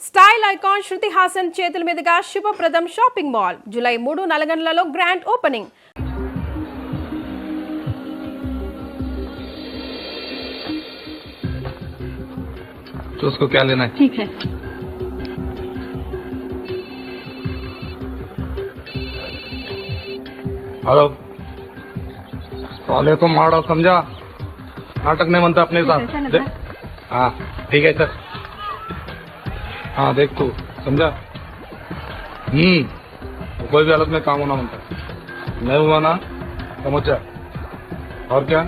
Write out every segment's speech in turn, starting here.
Style icon Shruti Haasan చేతుల మీదుగా శుభప్రదం షాపింగ్ మాల్ జూలై 3 నల్గొండలలో గ్రాండ్ ఓపెనింగ్. तो उसको क्या लेना है? ठीक है. हेलो साले को मारो समझा, नाटक नहीं बनता अपने साथ. हाँ ठीक है सर. हाँ देख तू समझा. कोई भी हालत में काम होना बनता, नहीं हुआ ना समझ जा. और क्या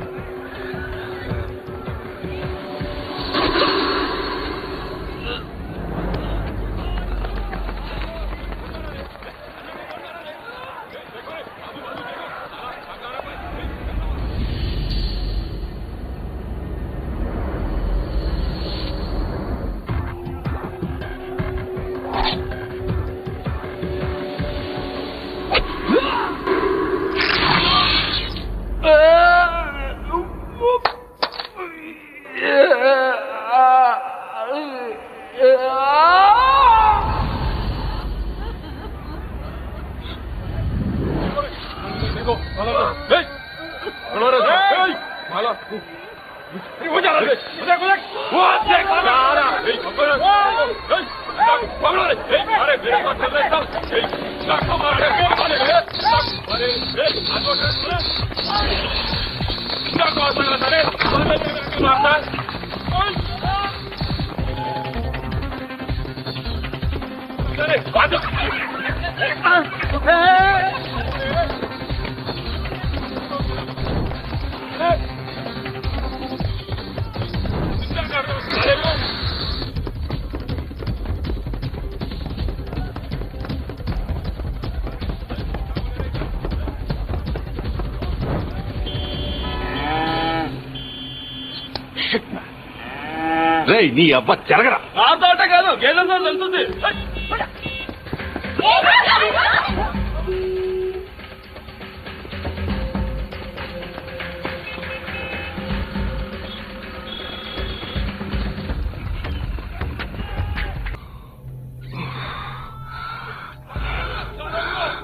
నీ అబ్బ చెరగరా. ఆట కాదు గేదెంతో వెళ్తుంది.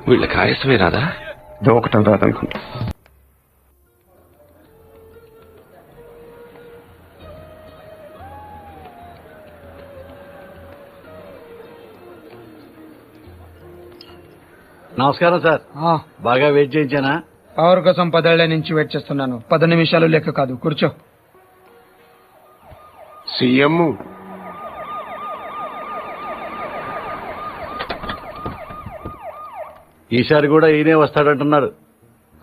వీళ్ళకి ఆయాసమే రాదా? దోకటం రాదనుకుంటా. నమస్కారం సార్. బాగా వెయిట్ చేయించానా? పవర్ కోసం 10 ఏళ్ల నుంచి వెయిట్ చేస్తున్నాను. 10 నిమిషాలు లెక్క కాదు. కూర్చో. సీఎం ఈసారి కూడా ఈయనే వస్తాడంటున్నారు.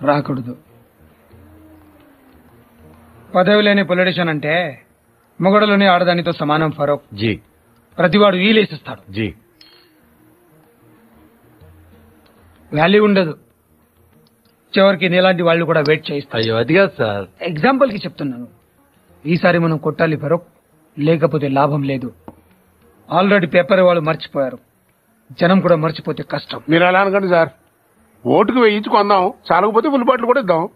రాకూడదు. పదవి లేని పొలిటీషియన్ అంటే మొగడలోని ఆడదానితో సమానం. ఫరూక్ జీ. ప్రతివాడు వీలేసిస్తాడు. జీ. వాల్యూ ఉండదు. చివరికి నీలాంటి వాళ్ళు కూడా వెయిట్ చేయిస్తారు. అయ్యో అది కాదు సార్. ఎగ్జాంపుల్ కి చెప్తున్నాను. ఈసారి మనం కొట్టాలి ఫరూక్, లేకపోతే లాభం లేదు. ఆల్రెడీ పేపర్ వాళ్ళు మర్చిపోయారు. జనం కూడా మర్చిపోతే కష్టం. మీరు అలా అనకండి సార్. ఓటుకు వేయించుకుందాం, చాలకపోతే ఫుల్ బాటిల్ కూడా ఇద్దాం.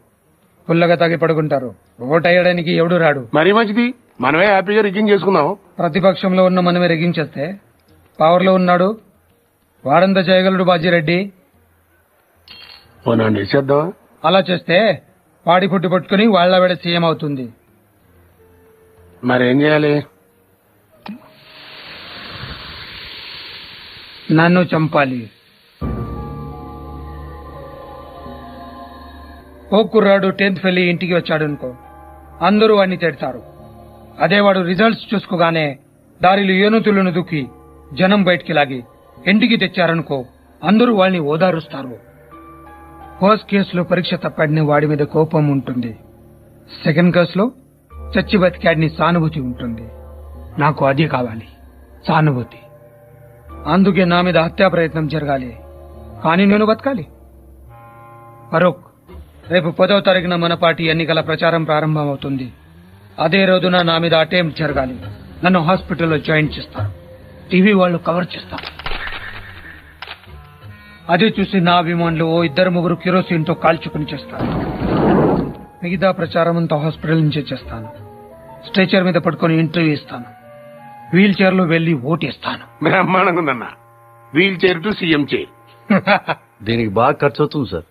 పుల్లగా తాగి పడుకుంటారు. ఓటు వేయడానికి ఎవడు రాడు. మరీ మంచిది, మనమే హ్యాపీగా రిజింగ్ చేసుకుందాం. ప్రతిపక్షంలో ఉన్న మనమే రెగించేస్తే పవర్ లో ఉన్నాడు వాడంతా చేయగలడు బాజిరెడ్డి. పోనండి చేద్దాం. అలా చేస్తే పాడి పుట్టి పట్టుకుని వాళ్ల వేడ సీఎం అవుతుంది. మరేం చేయాలి? నన్ను చంపాలి. ఓ కుర్రాడు 10th ఫెయిల్ ఇంటికి వచ్చాడనుకో, అందరూ వాడిని తిడతారు. అదే వాడు రిజల్ట్స్ చూసుకోగానే దారిలో ఏనుతులను దుక్కి జనం బయటికి లాగి ఇంటికి తెచ్చారనుకో, అందరూ వాళ్ళని ఓదారుస్తారు. ఫస్ట్ కేసులో పరీక్ష తప్పాడిని వాడి మీద కోపం ఉంటుంది. సెకండ్ కేసులో చచ్చి బతికాడిని సానుభూతి ఉంటుంది. నాకు అది కావాలి, సానుభూతి. అందుకే నా మీద హత్యా ప్రయత్నం జరగాలి, కానీ నేను బతకాలి. ఫరూక్, రేపు 10వ తారీఖున మన పార్టీ ఎన్నికల ప్రచారం ప్రారంభమవుతుంది. అదే రోజున నా మీద అటెంప్ట్ జరగాలి. నన్ను హాస్పిటల్లో జాయిన్ చేస్తారు. టీవీ వాళ్ళు కవర్ చేస్తారు. అదే చూసి నా అభిమానులు ఓ 2-3 కిరోసిన్ తో కాల్చుకుని చేస్తారు. మిగతా ప్రచారం అంతా హాస్పిటల్ నుంచే చేస్తాను. స్ట్రెచర్ మీద పట్టుకుని ఇంటర్వ్యూ ఇస్తాను. వీల్ చైర్ లో వెళ్లి ఓటేస్తాను. బ్రహ్మాండంగా ఉందన్న. Wheel chair to CM chair. దీనికి బాగా ఖర్చు అవుతుంది సార్.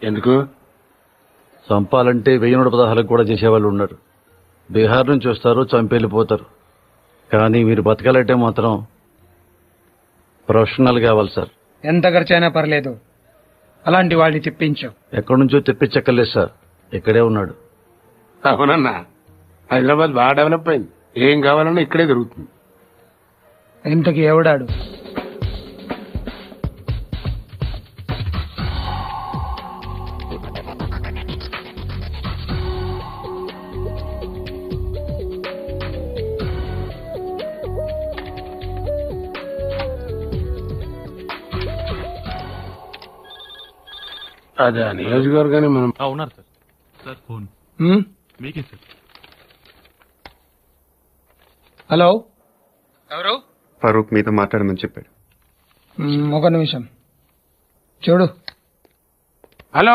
ఎందుకు? చంపాలంటే 1116 కూడా చేసేవాళ్ళు ఉన్నారు. బీహార్ నుంచి వస్తారు, చంపేళ్ళిపోతారు. కానీ మీరు బతకాలంటే మాత్రం ప్రొఫెషనల్ కావాలి సార్. ఎంత ఖర్చైనా పర్లేదు, అలాంటి వాళ్ళని తెప్పించావు. ఎక్కడి నుంచో తెప్పించక్కర్లేదు సార్, ఇక్కడే ఉన్నాడు. అవునన్నా, హైదరాబాద్ బాగా డెవలప్ అయింది. ఏం కావాలన్నా ఇక్కడే దొరుకుతుంది. ఇంతకి ఎవడాడు? అదే నియోజకవర్గాన్ని మనం ఉన్నారు సార్. సార్ ఫోన్ మీకే సార్. హలో, ఎవరు? ఫరూక్ మీతో మాట్లాడమని చెప్పాడు. ఒక నిమిషం చూడు. హలో,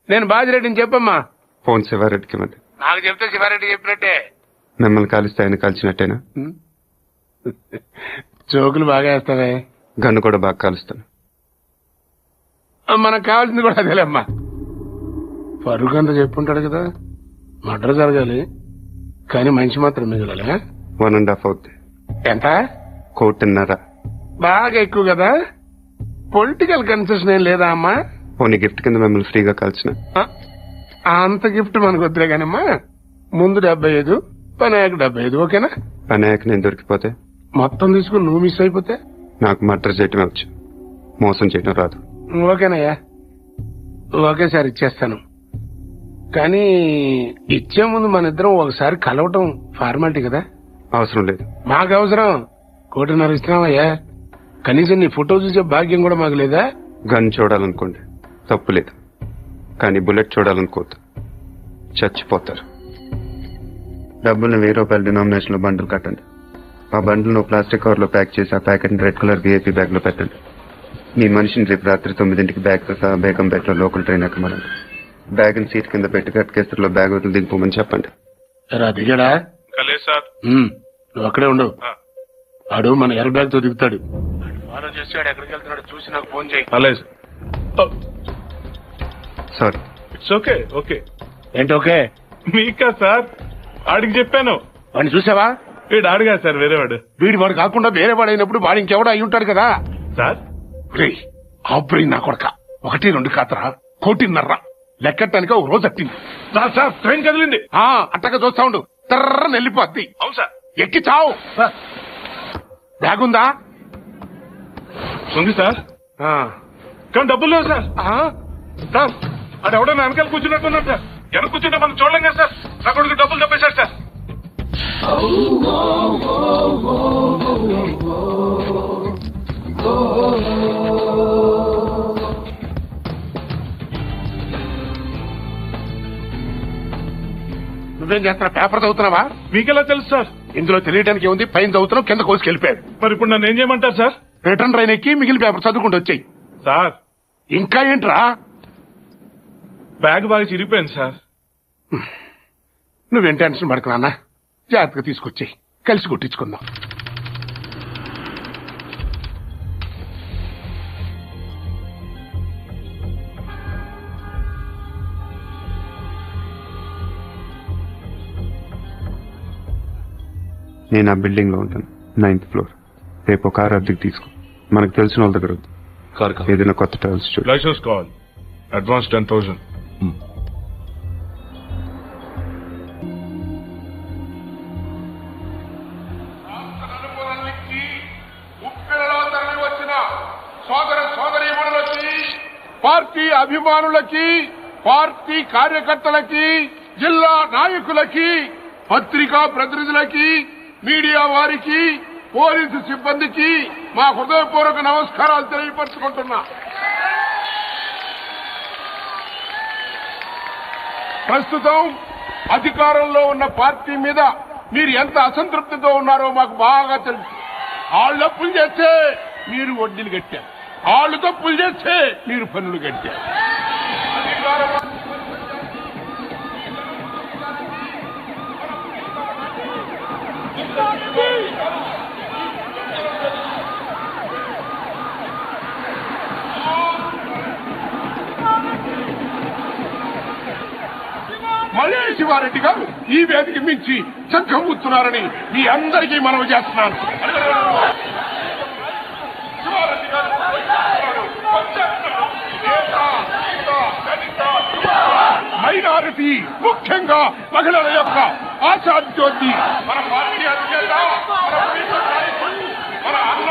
నేను బాజిరెడ్డిని చెప్పమ్మా. ఫోన్ శివారెడ్డికి ఇవ్వండి. నాకు చెప్తే శివారెడ్డి చెప్పినట్టే. మిమ్మల్ని కాలిస్తే ఆయన కాల్చినట్టేనా? జోకులు బాగా వేస్తావే. గన్ను కూడా బాగా కాలుస్తాను. మనకు కావాల్సింది కూడా అదేలేమ్మా. ఫరూక్ అంతా చెప్పుంటాడు కదా, మర్డర్ జరగాలి కానీ మనిషి మాత్రం మిగలాలి. 1.5 అవుద్ది. ఎంత? 1.5. బాగా ఎక్కువ కదా. పొలిటికల్ కన్సెషన్ ఏం లేదా అమ్మా? పోనీ గిఫ్ట్ కింద మిమ్మల్ని ఫ్రీగా కాల్చిన. అంత గిఫ్ట్ మనకు వద్దులే కానమ్మా. ముందు 75, పనాయకు 75, ఓకేనా? పనాయకు నేను దొరికిపోతే, మొత్తం తీసుకుని నువ్వు మిస్ అయిపోతే నాకు మర్డర్ చేయటం వచ్చు, మోసం చేయటం రాదు. ఓకేనయ్యా, ఒకేసారి ఇచ్చేస్తాను. కానీ ఇచ్చే ముందు మన ఇద్దరం ఒకసారి కలవటం ఫార్మాలిటీ కదా. అవసరం లేదు. మాకు అవసరం. 1.5 ఇస్తున్నామయ్యా. కనీసం నీ ఫోటో చూసే భాగ్యం కూడా మాకు లేదా? గన్ చూడాలనుకోండి, తప్పు లేదు. కానీ బుల్లెట్ చూడాలనుకోవద్దు, చచ్చిపోతారు. డబ్బుల్ని 1000 రూపాయల డినామినేషన్ లో బండ్లు కట్టండి. ఆ బండ్లను ప్లాస్టిక్ కవర్ లో ప్యాక్ చేసి ఆ ప్యాకెట్ ని రెడ్ కలర్ VIP బ్యాగ్ లో పెట్టండి. మీ మనిషిని రేపు రాత్రి 9ంటికి బ్యాగ్ తో సహా బేగంపేట లో లోకల్ ట్రైన్ ఎక్కమనండి. బ్యాగ్ ని సీట్ కింద పెట్టి కట్కేసరిలో బ్యాగ్ వదిలి దిగిపోమని చెప్పండి. దిగాడా? సార్ నువ్వు అక్కడే ఉండవు. వాడు మన ఎర్ర బ్యాగ్ తో దిగుతాడు. ఫాలో చేసి ఎక్కడికి వెళ్తున్నాడు చూసి నాకు ఫోన్ చేయి. అలాగే సారీ. It's okay. ఓకే ఏంటి ఓకే? మీకా సార్? ఆడికి చెప్పాను. వాడిని చూసావా? వీడు ఆడుగా సార్, వేరేవాడు. వాడు కాకుండా వేరే వాడు అయినప్పుడు వాడు ఇంకెవడో అయి ఉంటాడు కదా. సార్ ఆబ్రీ నా కొడక 1, 2 కాతరా 1.5 లెక్కటానికి ఒక రోజు అట్టింది. సార్ ట్రైన్ కదిలింది. అట్టగా చూస్తా ఉండు, తర్రని వెళ్ళిపోద్ది. అవును సార్. ఎక్కి చావు. బ్యాగ్ ఉందా? ఉంది సార్, కానీ డబ్బులు లేవు సార్. సార్ అది ఎవడో నా వెనకాల కూర్చున్నట్టున్నాడు సార్. వెనక కూర్చుంటే మనం చూడలేం కదా సార్. నా కొడుకు డబ్బులు తప్పేశారు సార్. నువ్వేం చేస్తున్నా? పేపర్ చదువుతున్నావా? మీకెలా తెలుసు సార్? ఇందులో తెలియడానికి ఏముంది? పైన చదువుతున్నావు, కింద కోసుకెళ్ళిపోయాడు. మరి ఇప్పుడు నన్ను ఏం చేయమంటారు సార్? రిటర్న్ ట్రైన్ ఎక్కి మిగిలిన పేపర్ చదువుకుంటూ వచ్చాయి. సార్ ఇంకా ఏంట్రా? బ్యాగ్ బాగా చిరిగిపోయింది సార్. నువ్వేం టెన్షన్ పడకు నాన్న, జాగ్రత్తగా తీసుకొచ్చాయి, కలిసి కొట్టించుకుందాం. నేను ఆ బిల్డింగ్ లో ఉంటాను, 9th ఫ్లోర్. రేపు ఒక కారు అద్దెకి తీసుకో. మనకు తెలిసిన వాళ్ళ దగ్గర వద్దు. ఏదైనా కొత్త ట్రావెల్స్ చూడు. లైసెన్స్ కావాలి, అడ్వాన్స్ 10,000. పార్టీ అభిమానులకి, పార్టీ కార్యకర్తలకి, జిల్లా నాయకులకి, పత్రికా ప్రతినిధులకి, మీడియా వారికి, పోలీసు సిబ్బందికి మా హృదయపూర్వక నమస్కారాలు తెలియపరుచుకుంటున్నా. ప్రస్తుతం అధికారంలో ఉన్న పార్టీ మీద మీరు ఎంత అసంతృప్తితో ఉన్నారో మాకు బాగా తెలుసు. వాళ్ళు అప్పులు చేస్తే మీరు వడ్డీలు కట్టారు, వాళ్ళు తప్పులు చేస్తే మీరు పన్నులు కట్టారు. మల్లేష్ శివారెడ్డి గారు ఈ వేదిక మించి శంఖం ఊస్తున్నారని మీ అందరికీ మనవి చేస్తున్నాను. శివారెడ్డి గారు మైనారిటీ, ముఖ్యంగా మహిళల యొక్క ఆశాజ్యోతి మన పార్టీ అధినేత, మన ప్రీతమ నాయకుడు, మన అన్న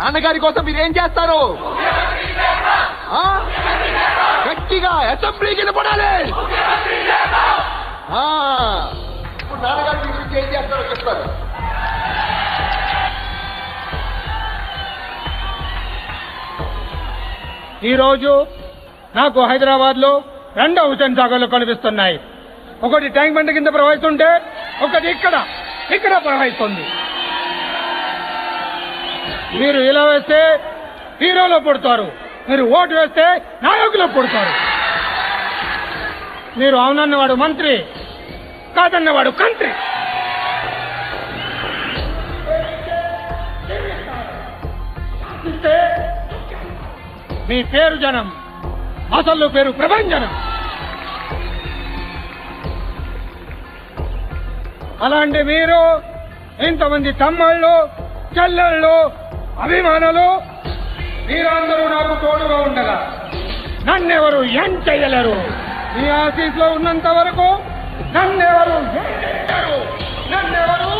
నాన్నగారి కోసం మీరేం చేస్తారు? గట్టిగా అసెంబ్లీకి నిలబడాలి. ఇప్పుడు నాన్నగారి గురించి ఏం చేస్తారో చెప్తారు. ఈరోజు నాకు హైదరాబాద్ లో 2 హుసేన్ సాగర్లు కనిపిస్తున్నాయి. ఒకటి ట్యాంక్ బండ్ కింద ప్రవహిస్తుంటే, ఒకటి ఇక్కడ ప్రవహిస్తుంది. మీరు ఇలా వేస్తే హీరోలో పుడతారు, మీరు ఓటు వేస్తే నాయకులు పుడతారు. మీరు అవునన్నవాడు మంత్రి, కాదన్నవాడు కంత్రి. మీ పేరు జనం, అసలు పేరు ప్రభంజనం. అలాంటి మీరు ఇంతమంది తమ్ముళ్ళు, చెల్లెళ్ళు, అభిమానులు మీరందరూ నాకు తోడుగా ఉండగా నన్నెవరు ఏం చెయ్యలేరు. మీ ఆఫీస్లో ఉన్నంత వరకు నన్నెవరు ఏం చేయలేరు. నన్నెవరు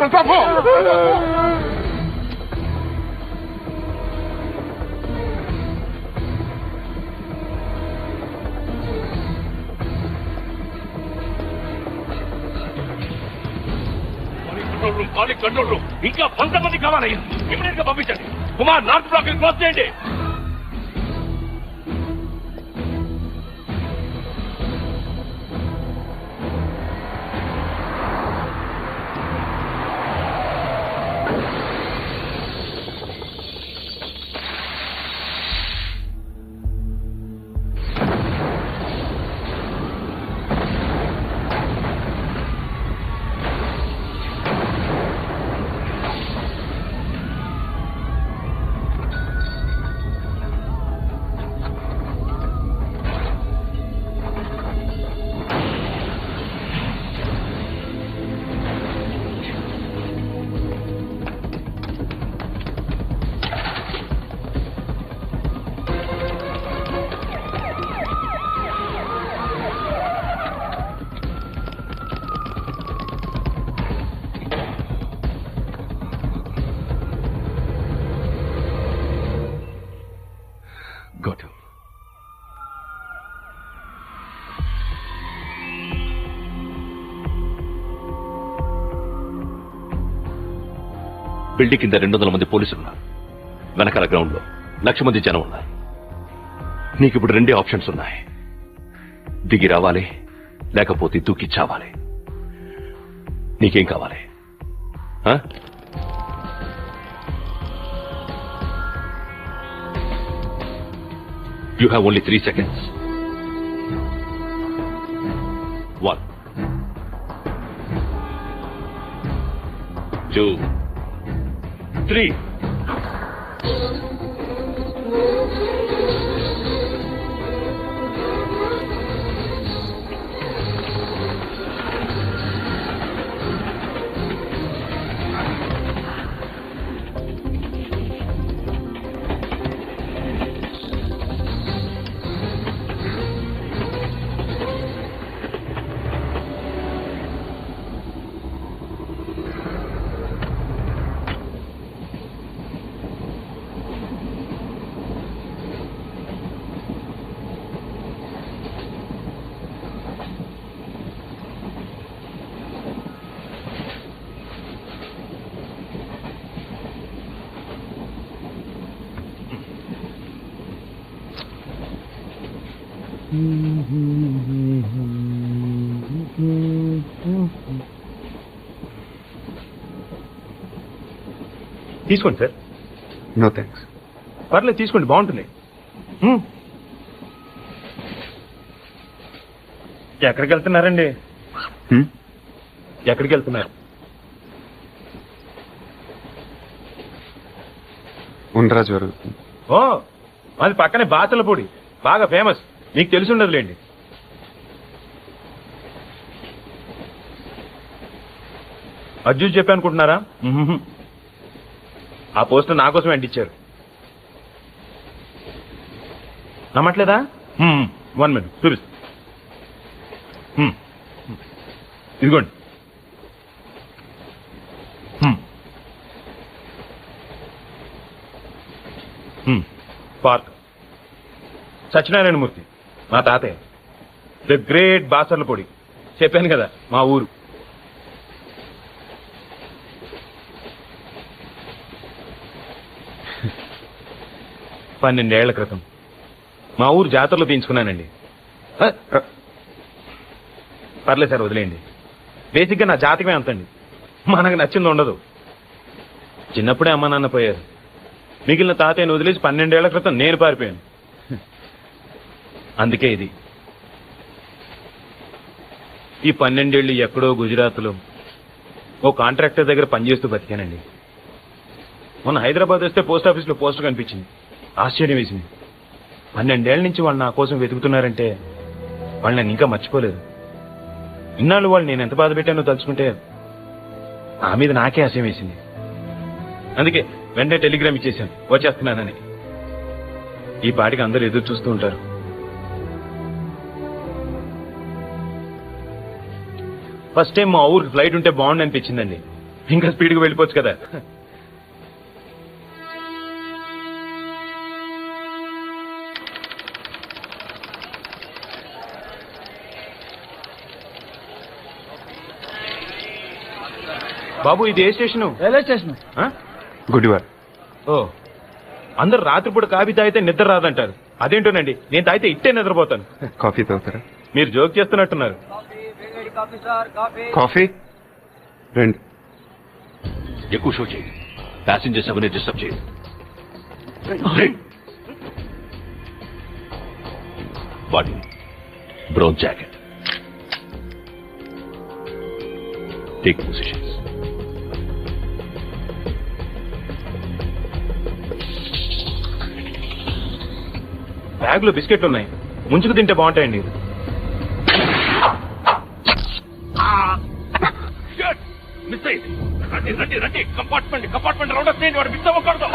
ప్రతాప్ కంట్రోల్ రూమ్ ఇంకా 100 మంది కావాలయ్యా. ఇమీడియట్ గా పంపించండి. కుమార్, నార్త్ బ్లాక్ క్లోజ్ చేయండి. Got him. బిల్డింగ్ కింద 200 మంది పోలీసులు ఉన్నారు. వెనకాల గ్రౌండ్ లో 1,00,000 మంది జనం ఉన్నారు. నీకు ఇప్పుడు 2 ఆప్షన్స్ ఉన్నాయి. దిగి రావాలి, లేకపోతే దూకి చావాలి. నీకేం కావాలి? You have only 3 seconds. 1, 2, 3. తీసుకోండి సార్. No thanks. పర్లేదు తీసుకోండి, బాగుంటుంది. ఎక్కడికి వెళ్తున్నారండి? ఎక్కడికి వెళ్తున్నారు? ఉండరా జరుగుతుంది. ఓ, అది పక్కనే బాచలపూడి, బాగా ఫేమస్, మీకు తెలిసి ఉండదులేండి. అర్జున్ చెప్పి అనుకుంటున్నారా? ఆ పోస్టర్ నా కోసం అంటించారు. నమ్మట్లేదా? 1 minute చూపిస్తా. ఇదిగోండి. పార్క్ సత్యనారాయణమూర్తి మా తాతయ్య, ద గ్రేట్ బాసర్లపొడి. చెప్పాను కదా మా ఊరు. పన్నెండేళ్ల క్రితం మా ఊరు జాతరలో తీయించుకున్నానండి. పర్లేదు సార్, వదిలేయండి. బేసిక్గా నా జాతకమే అంతండి, మనకు నచ్చింది ఉండదు. చిన్నప్పుడే అమ్మ నాన్న పోయారు, మిగిలిన తాతయ్యను వదిలేసి 12 ఏళ్ల క్రితం నేను పారిపోయాను. అందుకే ఇది. ఈ 12 ఏళ్ళు ఎక్కడో గుజరాత్లో ఓ కాంట్రాక్టర్ దగ్గర పనిచేస్తూ బతికానండి. మొన్న హైదరాబాద్ వస్తే పోస్ట్ ఆఫీస్లో పోస్టర్ కనిపించింది. ఆశ్చర్యం వేసింది. 12 ఏళ్ల నుంచి వాళ్ళు నా కోసం వెతుకుతున్నారంటే వాళ్ళు నన్ను ఇంకా మర్చిపోలేదు. ఇన్నాళ్ళు వాళ్ళు నేను ఎంత బాధ పెట్టానో తలుచుకుంటే ఆ మీద నాకే ఆశయం వేసింది. అందుకే వెంటనే టెలిగ్రామ్ ఇచ్చేశాను వచ్చేస్తున్నానని. ఈ పాటికి అందరూ ఎదురు చూస్తూ ఉంటారు. ఫస్ట్ టైం మా ఊరికి ఫ్లైట్ ఉంటే బాగుండు అనిపించిందండి. ఇంకా స్పీడ్గా వెళ్ళిపోవచ్చు కదా. బాబు, ఇది ఏ స్టేషను? Railway station. గుడివాడ. ఓ, అందరు రాత్రిపూట కాఫీ తాగితే నిద్ర రాదంటారు. అదేంటోనండి, నేను తాగితే ఇట్టే నిద్రపోతాను. కాఫీ తాగుతారా? మీరు జోక్ చేస్తున్నట్టున్నారు. కాఫీ రండి. ఎక్కువ షో చేయి, ప్యాసింజర్స్ ఎవరిని డిస్టర్బ్ చేయదు. Body brown jacket, take positions. Bag లో బిస్కెట్లు ఉన్నాయి, ముంచుకు తింటే బాగుంటాయండి. మిస్ అయింది. రండి రండి రండి, కంపార్ట్మెంట్ రౌండ్ వస్తే వాడు మిస్ అవ్వకూడదు.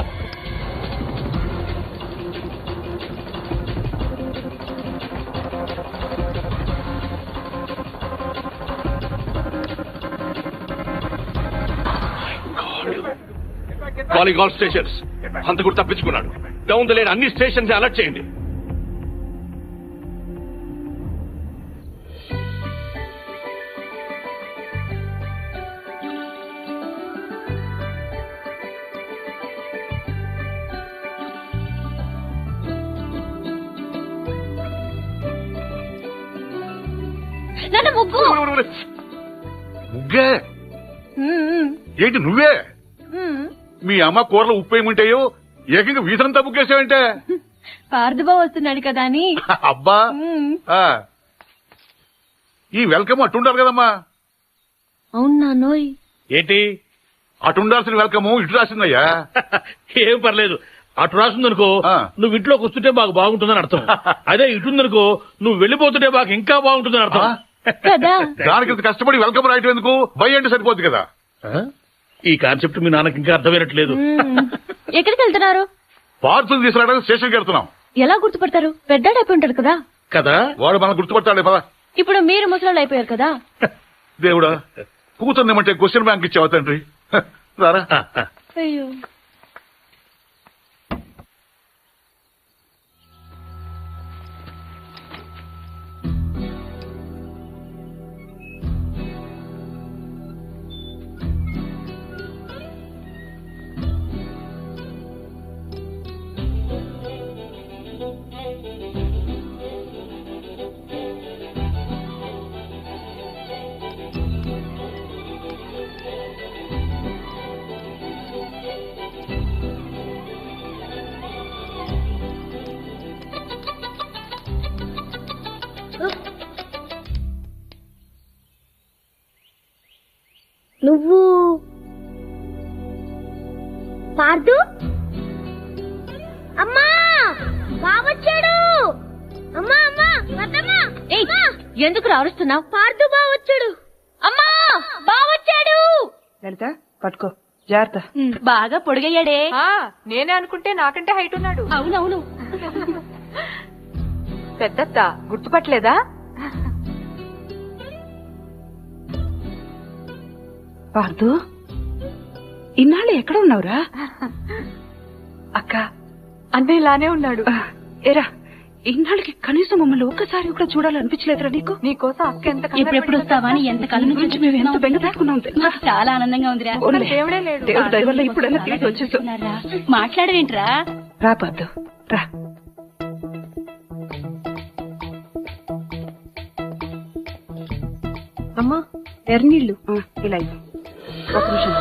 Calling all stations. హంతకుడు తప్పించుకున్నాడు. డౌన్ ద లేన్ అన్ని స్టేషన్స్ అలర్ట్ చేయండి. ముగ్గే ఏంటి నువ్వే? మీ అమ్మ కూరలో ఉప్పు ఏముంటాయో ఏకంగా వీసంతా ముగ్గేసావంటే? పార్థబాబు వస్తున్నాడు కదా అని. అబ్బా, ఈ వెల్కమ్ అట్టుండాలి కదమ్మా. అవునా నోయ్? ఏంటి అటుండాల్సిన వెల్కమ్ ఇటు రాసిందయ్యా? ఏం పర్లేదు, అటు రాసిందనుకో నువ్వు ఇంట్లోకి వస్తుంటే మాకు బాగుంటుందని అర్థం. అదే ఇటుందనుకో నువ్వు వెళ్ళిపోతుంటే మాకు ఇంకా బాగుంటుందని అర్థం. దానికి కష్టపడి వెల్కమ్ రాయటం ఎందుకు? బై అంటే సరిపోద్ది కదా. ఈ కాన్సెప్ట్ మీ నాన్నకి ఇంకా అర్థమైనట్లేదు. ఎక్కడికి వెళ్తున్నారు? పార్సల్ తీసుకురావడానికి స్టేషన్కి వెళ్తున్నాం. ఎలా గుర్తుపడతారు? పెద్దాడైపోయి ఉంటాడు కదా. కదా, వాడు మనం గుర్తుపడతాడే పదా. ఇప్పుడు మీరు ముసలాళ్ళు అయిపోయారు కదా. దేవుడా, కూతుర్నేమంటే క్వశ్చన్ బ్యాంక్ ఇచ్చావా తండ్రి? రారా. అయ్యో, నువ్వు పార్దు అమ్మా బావొచ్చాడు. అమ్మా అమ్మా వద్దమ్మా. ఎందుకు అరుస్తున్నావు? పార్దు బావొచ్చాడు. అమ్మా బావొచ్చాడు. లలిత పట్టుకో, జాగ్రత్త. బాగా పొడిగయ్యాడే. నేనే అనుకుంటే నాకంటే హైట్ ఉన్నాడు. అవునవును. పెద్దత్త గుర్తుపట్టలేదా? పార్దు, ఇన్నాళ్ళు ఎక్కడ ఉన్నావురా? అక్క అన్నయ్య ఇలానే ఉన్నాడు. ఏరా, ఇన్నాళ్ళకి కనీసం మమ్మల్ని ఒక్కసారి కూడా చూడాలనిపించలేదురా నీకు? నీకోసం అక్క ఎంత ఎప్పుడెప్పుడు వస్తావా అని ఎంత కళ్ళ నుంచి మేము ఎంత బెంగ పెట్టుకున్నాం తెలుసా? చాలా ఆనందంగా ఉందిరా. దేవుడే లేడు. దేవుడి దయ వల్ల ఇప్పుడైనా తిరిగి వచ్చేసాం. మాట్లాడవేంట్రా? రా పార్దు రా. అమ్మా ఎర్నీళ్ళు ఇలా ఇవ్వు. ఒక నిమిషం.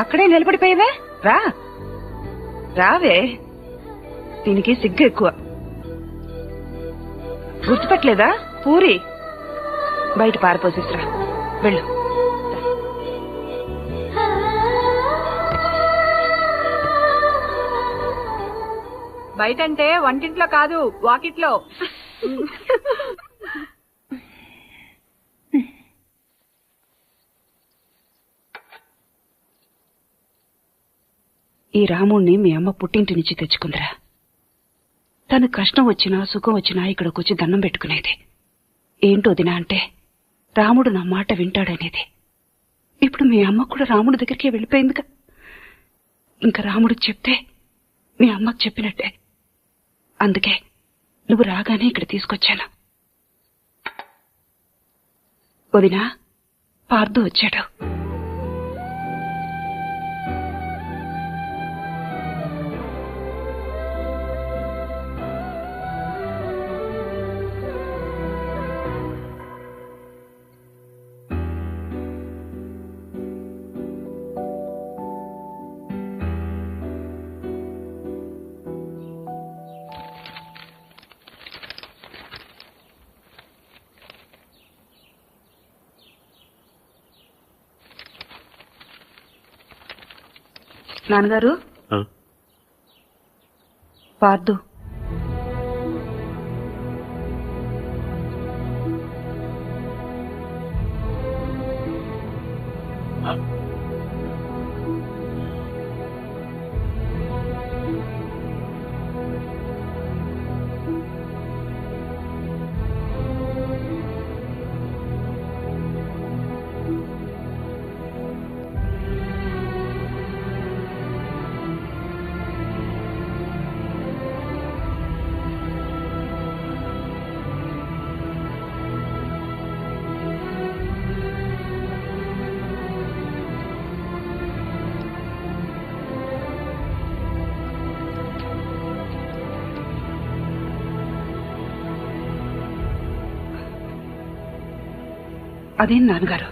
అక్కడే నిలబడిపోయావే, రా రావే. దీనికి సిగ్గు ఎక్కువ. గుర్తుపట్టలేదా? పూరి బయట పారిపోసేసిరా, వెళ్ళు. బయట అంటే వంటింట్లో కాదు, వాకిట్లో. ఈ రాముణ్ణి మీ అమ్మ పుట్టింటి నుంచి తెచ్చుకుందిరా. తను కష్టం వచ్చినా సుఖం వచ్చినా ఇక్కడికొచ్చి దండం పెట్టుకునేది. ఏంటో దినా అంటే రాముడు నా మాట వింటాడనేది. ఇప్పుడు మీ అమ్మ కూడా రాముడి దగ్గరికి వెళ్ళిపోయిందిగా. ఇంకా రాముడికి చెప్తే మీ అమ్మకు చెప్పినట్టే. అందుకే నువ్వు రాగానే ఇక్కడ తీసుకొచ్చాను. వదినా, పార్దు వచ్చాడు. నాన్నగారు, పార్దు అదేం నాన్నగారు,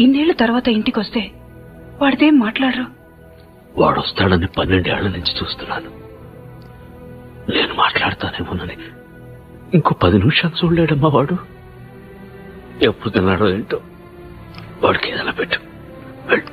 ఇన్నేళ్ల తర్వాత ఇంటికొస్తే వాడితేం మాట్లాడరు? వాడొస్తాడని 12 ఏళ్ల నుంచి చూస్తున్నాను. నేను మాట్లాడతానేమోనని ఇంకో 10 నిమిషాలు చూడలేడమ్మా వాడు. ఎప్పుడు తిన్నాడో ఏంటో. వాడికి ఏదైనా పెట్టు. వెళ్ళు.